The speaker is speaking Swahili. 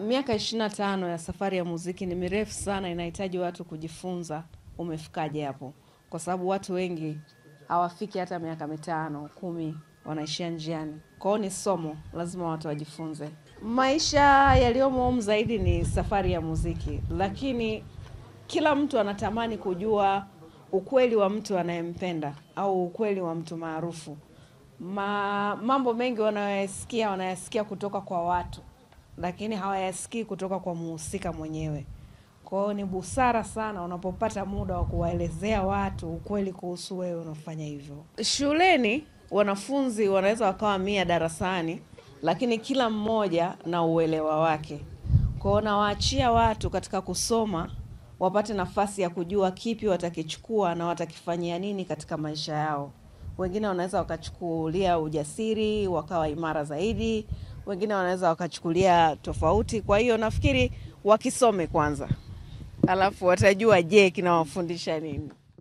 Miaka 25 ya safari ya muziki ni mirefu sana, inahitaji watu kujifunza umefikaje hapo. Kwa sababu watu wengi hawafiki hata miaka 5, 10, wanaishia njiani. Kwa hiyo ni somo, lazima watu wajifunze. Maisha yaliyomo zaidi ni safari ya muziki, lakini kila mtu anatamani kujua ukweli wa mtu anayempenda au ukweli wa mtu maarufu. Mambo mengi wanayasikia kutoka kwa watu, lakini hawayasikii kutoka kwa muhusika mwenyewe. Kwa hiyo ni busara sana unapopata muda wa kuwaelezea watu ukweli kuhusu wewe unafanya hivyo. Shuleni wanafunzi wanaweza wakawa 100 darasani, lakini kila mmoja na uelewa wake. Kwa hiyo nawaachia watu katika kusoma wapate nafasi ya kujua kipi watakichukua na watakifanyia nini katika maisha yao. Wengine wanaweza wakachukulia ujasiri, wakawa imara zaidi. Wengine wanaweza wakachukulia tofauti. Kwa hiyo nafikiri wakisome kwanza, alafu watajua kinawafundisha nini.